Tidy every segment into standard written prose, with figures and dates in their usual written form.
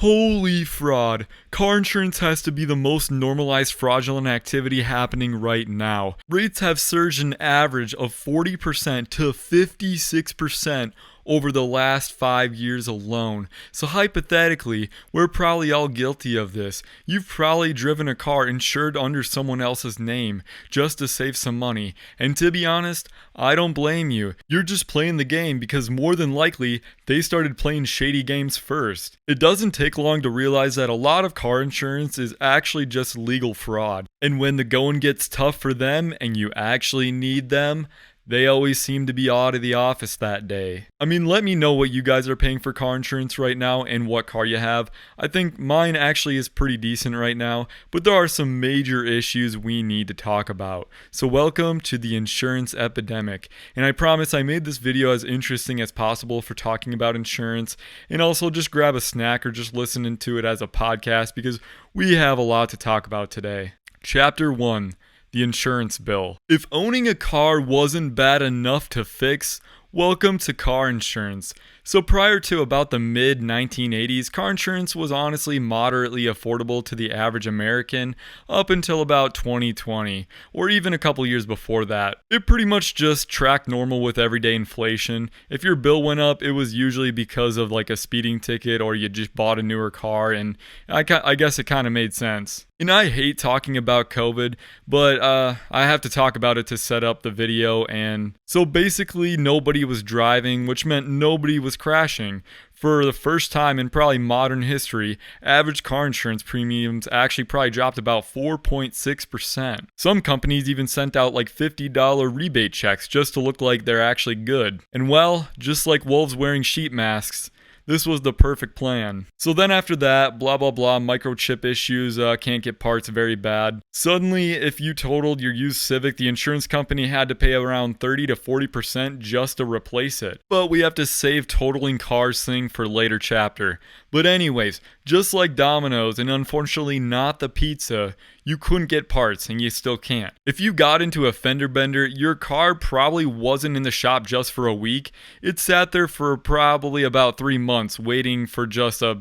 Holy fraud. Car insurance has to be the most normalized fraudulent activity happening right now. Rates have surged an average of 40% to 56% over the last 5 years alone. So hypothetically, we're probably all guilty of this. You've probably driven a car insured under someone else's name just to save some money. And to be honest, I don't blame you. You're just playing the game because more than likely, they started playing shady games first. It doesn't take long to realize that a lot of car insurance is actually just legal fraud. And when the going gets tough for them and you actually need them, they always seem to be out of the office that day. I mean, let me know what you guys are paying for car insurance right now and what car you have. I think mine actually is pretty decent right now, but there are some major issues we need to talk about. So welcome to the insurance epidemic. And I promise I made this video as interesting as possible for talking about insurance, and also just grab a snack or just listen to it as a podcast because we have a lot to talk about today. Chapter 1. The insurance bill. If owning a car wasn't bad enough to fix, welcome to car insurance. So prior to about the mid-1980s, car insurance was honestly moderately affordable to the average American up until about 2020, or even a couple years before that. It pretty much just tracked normal with everyday inflation. If your bill went up, it was usually because of like a speeding ticket or you just bought a newer car, and I guess it kind of made sense. And I hate talking about COVID, but I have to talk about it to set up the video. And so basically nobody was driving, which meant nobody was crashing. For the first time in probably modern history, average car insurance premiums actually probably dropped about 4.6%. Some companies even sent out like $50 rebate checks just to look like they're actually good. And well, just like wolves wearing sheep masks, this was the perfect plan. So then after that, blah blah blah, microchip issues, can't get parts, very bad. Suddenly, if you totaled your used Civic, the insurance company had to pay around 30 to 40% just to replace it. But we have to save totaling cars thing for later chapter. But anyways, just like Domino's and unfortunately not the pizza, you couldn't get parts and you still can't. If you got into a fender bender, your car probably wasn't in the shop just for a week. It sat there for probably about 3 months waiting for just a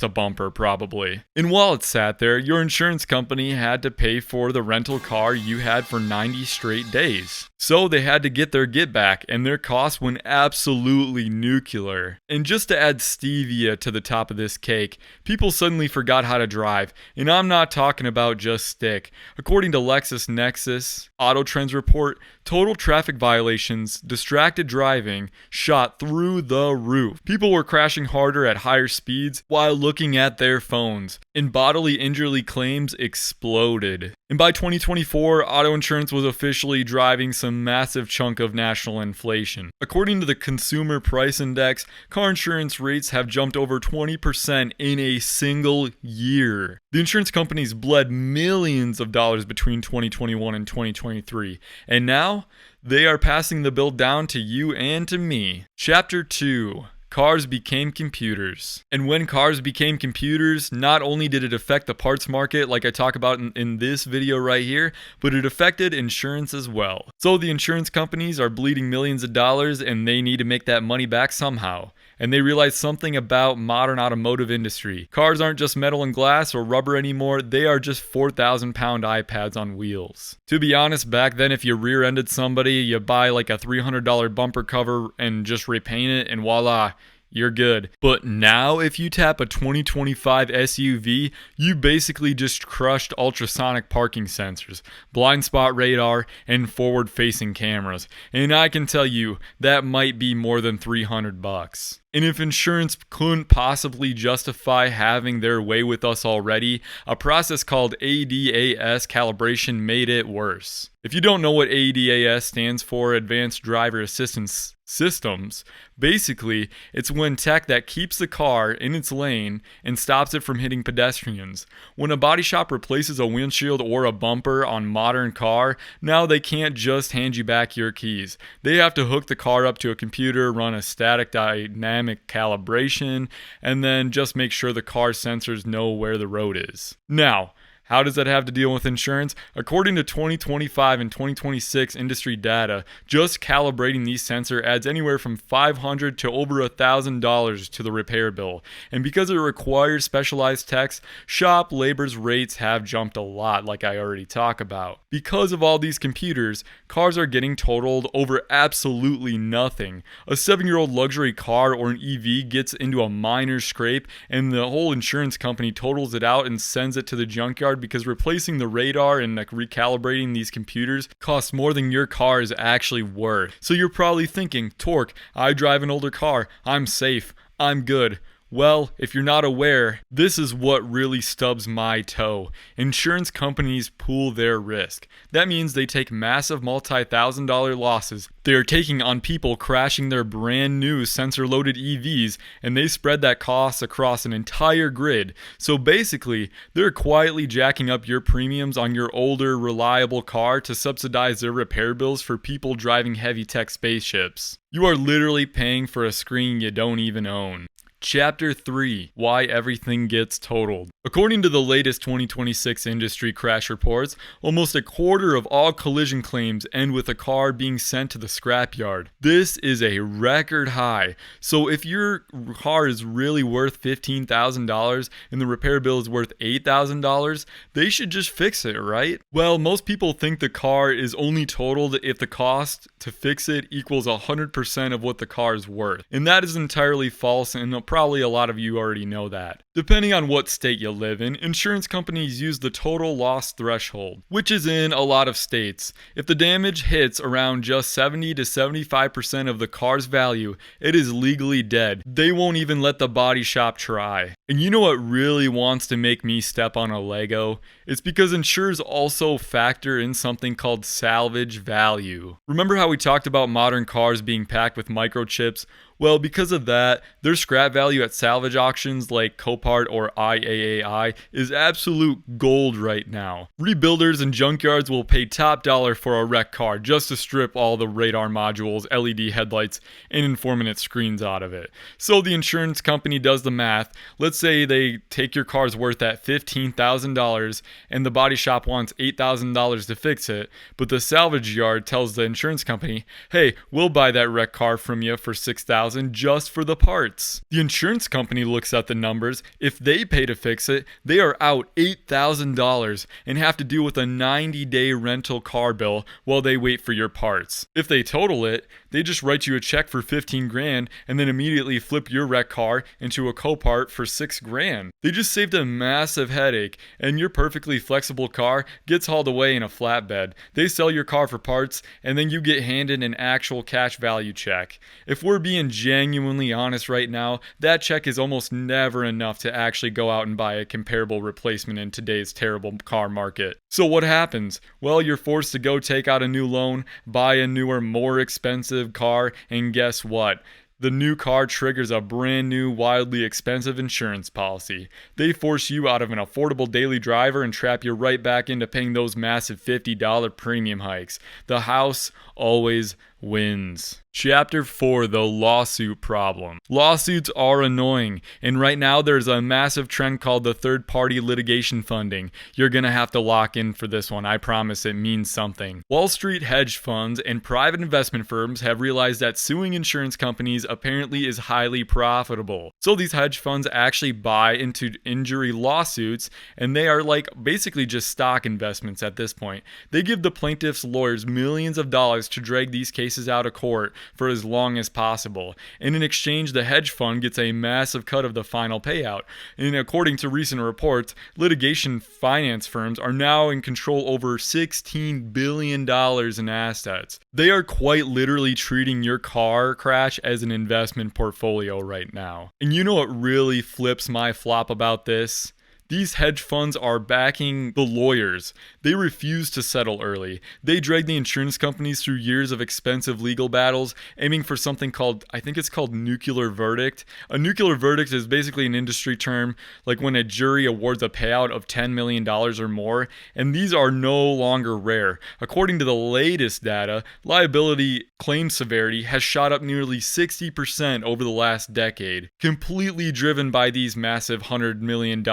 bumper probably. And while it sat there, your insurance company had to pay for the rental car you had for 90 straight days. So they had to get their get back, and their costs went absolutely nuclear. And just to add stevia to the top of this cake, people suddenly forgot how to drive. And I'm not talking about just stick. According to LexisNexis Auto Trends report, total traffic violations, distracted driving, shot through the roof. People were crashing harder at higher speeds while looking at their phones, and bodily injury claims exploded. And by 2024, auto insurance was officially driving some massive chunk of national inflation. According to the Consumer Price Index, car insurance rates have jumped over 20% in a single year. The insurance companies bled millions of dollars between 2021 and 2023, and now they are passing the bill down to you and to me. Chapter 2. Cars became computers. And when cars became computers, not only did it affect the parts market like I talk about in this video right here, but it affected insurance as well. So the insurance companies are bleeding millions of dollars and they need to make that money back somehow. And they realized something about modern automotive industry. Cars aren't just metal and glass or rubber anymore, they are just 4,000-pound iPads on wheels. To be honest, back then if you rear-ended somebody, you buy like a $300 bumper cover and just repaint it and voila, you're good. But now if you tap a 2025 SUV, you basically just crushed ultrasonic parking sensors, blind spot radar, and forward-facing cameras. And I can tell you, that might be more than $300. And if insurance couldn't possibly justify having their way with us already, a process called ADAS calibration made it worse. If you don't know what ADAS stands for, Advanced Driver Assistance Systems, basically it's when tech that keeps the car in its lane and stops it from hitting pedestrians. When a body shop replaces a windshield or a bumper on modern car, now they can't just hand you back your keys. They have to hook the car up to a computer, run a static dynamic calibration, and then just make sure the car sensors know where the road is. Now, How does that have to deal with insurance? According to 2025 and 2026 industry data, just calibrating these sensors adds anywhere from $500 to over $1,000 to the repair bill. And because it requires specialized techs, shop labor's rates have jumped a lot, like I already talked about. Because of all these computers, cars are getting totaled over absolutely nothing. A 7-year-old luxury car or an EV gets into a minor scrape and the whole insurance company totals it out and sends it to the junkyard because replacing the radar and recalibrating these computers costs more than your car is actually worth. So you're probably thinking, Torque, I drive an older car, I'm safe, I'm good. Well, if you're not aware, this is what really stubs my toe. Insurance companies pool their risk. That means they take massive multi-$1,000 losses they are taking on people crashing their brand new sensor-loaded EVs, and they spread that cost across an entire grid. So basically, they're quietly jacking up your premiums on your older, reliable car to subsidize their repair bills for people driving heavy-tech spaceships. You are literally paying for a screen you don't even own. Chapter 3: Why Everything Gets Totaled. According to the latest 2026 industry crash reports, almost a quarter of all collision claims end with a car being sent to the scrapyard. This is a record high. So if your car is really worth $15,000 and the repair bill is worth $8,000, they should just fix it, right? Well, most people think the car is only totaled if the cost to fix it equals 100% of what the car is worth. And that is entirely false, and probably a lot of you already know that. Depending on what state you live in, insurance companies use the total loss threshold, which is in a lot of states. If the damage hits around just 70 to 75% of the car's value, it is legally dead. They won't even let the body shop try. And you know what really wants to make me step on a Lego? It's because insurers also factor in something called salvage value. Remember how we talked about modern cars being packed with microchips? Well, because of that, their scrap value at salvage auctions like Copart or IAAI is absolute gold right now. Rebuilders and junkyards will pay top dollar for a wrecked car just to strip all the radar modules, LED headlights, and informant screens out of it. So the insurance company does the math. Let's say they take your car's worth at $15,000 and the body shop wants $8,000 to fix it, but the salvage yard tells the insurance company, hey, we'll buy that wrecked car from you for $6,000 just for the parts. The insurance company looks at the numbers. If they pay to fix it, they are out $8,000 and have to deal with a 90-day rental car bill while they wait for your parts. If they total it, they just write you a check for $15,000 and then immediately flip your wrecked car into a Copart for $6,000. They just saved a massive headache, and your perfectly flexible car gets hauled away in a flatbed. They sell your car for parts, and then you get handed an actual cash value check. If we're being genuinely honest right now, that check is almost never enough to actually go out and buy a comparable replacement in today's terrible car market. So what happens? Well, you're forced to go take out a new loan, buy a newer, more expensive car, and guess what? The new car triggers a brand new, wildly expensive insurance policy. They force you out of an affordable daily driver and trap you right back into paying those massive $50 premium hikes. The house always wins. Chapter 4: The Lawsuit Problem. Lawsuits are annoying, and right now there's a massive trend called the third-party litigation funding. You're gonna have to lock in for this one, I promise it means something. Wall Street hedge funds and private investment firms have realized that suing insurance companies apparently is highly profitable. So these hedge funds actually buy into injury lawsuits, and they are like basically just stock investments at this point. They give the plaintiffs' lawyers millions of dollars to drag these cases out of court for as long as possible. And in exchange, the hedge fund gets a massive cut of the final payout. And according to recent reports, litigation finance firms are now in control over $16 billion in assets. They are quite literally treating your car crash as an investment portfolio right now. And you know what really flips my flop about this? These hedge funds are backing the lawyers. They refuse to settle early. They drag the insurance companies through years of expensive legal battles, aiming for something called, I think it's called nuclear verdict. A nuclear verdict is basically an industry term, like when a jury awards a payout of $10 million or more, and these are no longer rare. According to the latest data, liability claim severity has shot up nearly 60% over the last decade, completely driven by these massive $100 million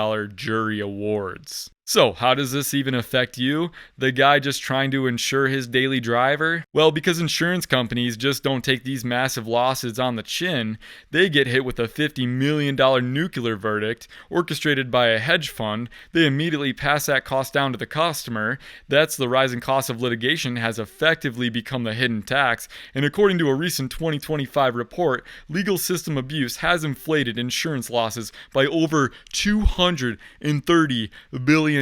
jury awards. So, how does this even affect you? The guy just trying to insure his daily driver? Well, because insurance companies just don't take these massive losses on the chin, they get hit with a $50 million nuclear verdict orchestrated by a hedge fund. They immediately pass that cost down to the customer. That's the rising cost of litigation has effectively become the hidden tax. And according to a recent 2025 report, legal system abuse has inflated insurance losses by over $230 billion,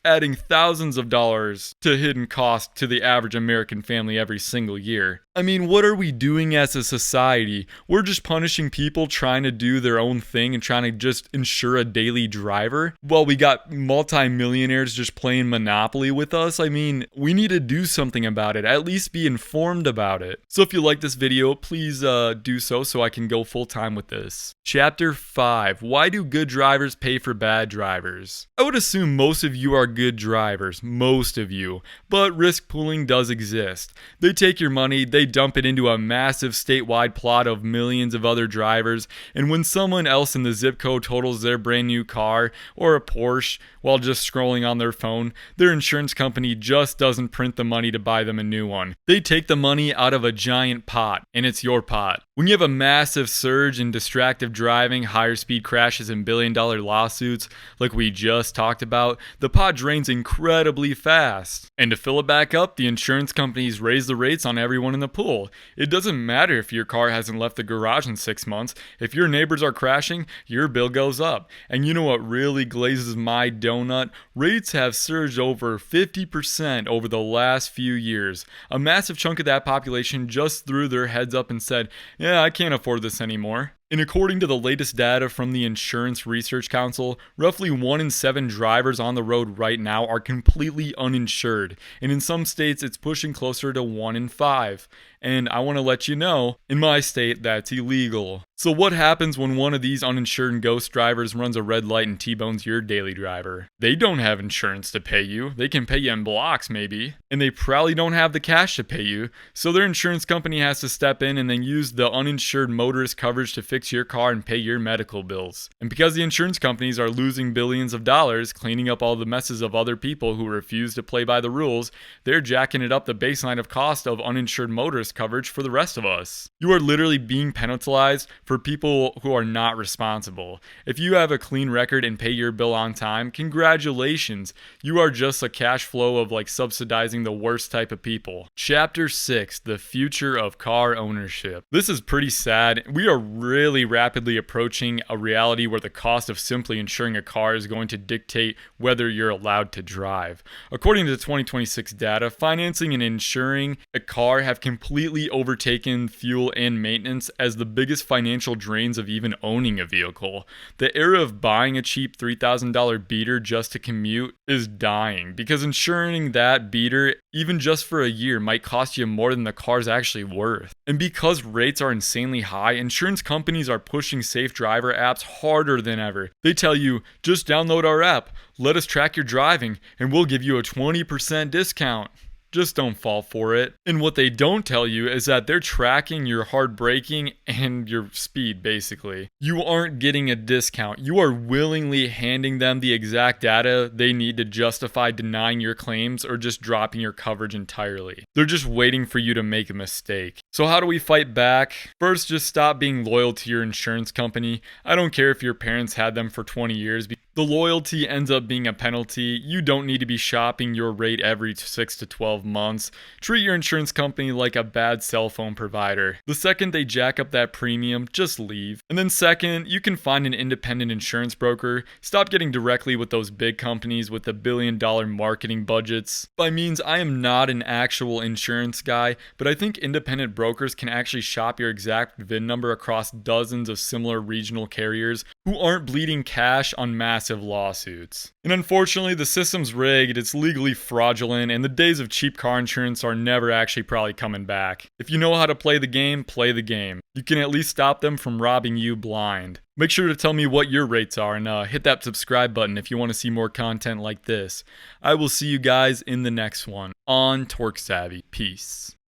adding thousands of dollars to hidden costs to the average American family every single year. I mean, what are we doing as a society? We're just punishing people trying to do their own thing and trying to just insure a daily driver? Well, we got multi-millionaires just playing Monopoly with us. I mean, we need to do something about it, at least be informed about it. So if you like this video, please do so I can go full time with this. Chapter 5. Why do good drivers pay for bad drivers? I would assume most of you are good drivers, most of you, but risk pooling does exist. They take your money, they dump it into a massive statewide plot of millions of other drivers, and when someone else in the zip code totals their brand new car or a Porsche while just scrolling on their phone, their insurance company just doesn't print the money to buy them a new one. They take the money out of a giant pot, and it's your pot. When you have a massive surge in distracted driving, higher speed crashes, and billion-dollar lawsuits like we just talked about, the pot drains incredibly fast. And to fill it back up, the insurance companies raise the rates on everyone in the pool. It doesn't matter if your car hasn't left the garage in 6 months. If your neighbors are crashing, your bill goes up. And you know what really glazes my donut? Rates have surged over 50% over the last few years. A massive chunk of that population just threw their heads up and said, yeah, I can't afford this anymore. And according to the latest data from the Insurance Research Council, roughly 1 in 7 drivers on the road right now are completely uninsured. And in some states, it's pushing closer to 1 in 5. And I want to let you know, in my state, that's illegal. So what happens when one of these uninsured ghost drivers runs a red light and T-bones your daily driver? They don't have insurance to pay you. They can pay you in blocks, maybe. And they probably don't have the cash to pay you. So their insurance company has to step in and then use the uninsured motorist coverage to fix your car and pay your medical bills. And because the insurance companies are losing billions of dollars cleaning up all the messes of other people who refuse to play by the rules, they're jacking it up the baseline of cost of uninsured motorist coverage for the rest of us. You are literally being penalized for people who are not responsible. If you have a clean record and pay your bill on time, congratulations. You are just a cash flow of like subsidizing the worst type of people. Chapter 6. The future of car ownership. This is pretty sad. We are really rapidly approaching a reality where the cost of simply insuring a car is going to dictate whether you're allowed to drive. According to the 2026 data, financing and insuring a car have completely overtaken fuel and maintenance as the biggest financial drains of even owning a vehicle. The era of buying a cheap $3,000 beater just to commute is dying because insuring that beater, even just for a year, might cost you more than the car's actually worth. And because rates are insanely high, insurance companies are pushing safe driver apps harder than ever. They tell you, just download our app, let us track your driving, and we'll give you a 20% discount. Just don't fall for it. And what they don't tell you is that they're tracking your hard braking and your speed, basically. You aren't getting a discount. You are willingly handing them the exact data they need to justify denying your claims or just dropping your coverage entirely. They're just waiting for you to make a mistake. So how do we fight back? First, just stop being loyal to your insurance company. I don't care if your parents had them for 20 years. The loyalty ends up being a penalty. You don't need to be shopping your rate every 6 to 12 months. Treat your insurance company like a bad cell phone provider. The second they jack up that premium, just leave. And then second, you can find an independent insurance broker. Stop getting directly with those big companies with the billion-dollar marketing budgets. By means, I am not an actual insurance guy, but I think independent brokers can actually shop your exact VIN number across dozens of similar regional carriers who aren't bleeding cash on massive lawsuits. And unfortunately, the system's rigged, it's legally fraudulent, and the days of cheap car insurance are never actually probably coming back. If you know how to play the game, play the game. You can at least stop them from robbing you blind. Make sure to tell me what your rates are and hit that subscribe button if you want to see more content like this. I will see you guys in the next one on Torque Savvy. Peace.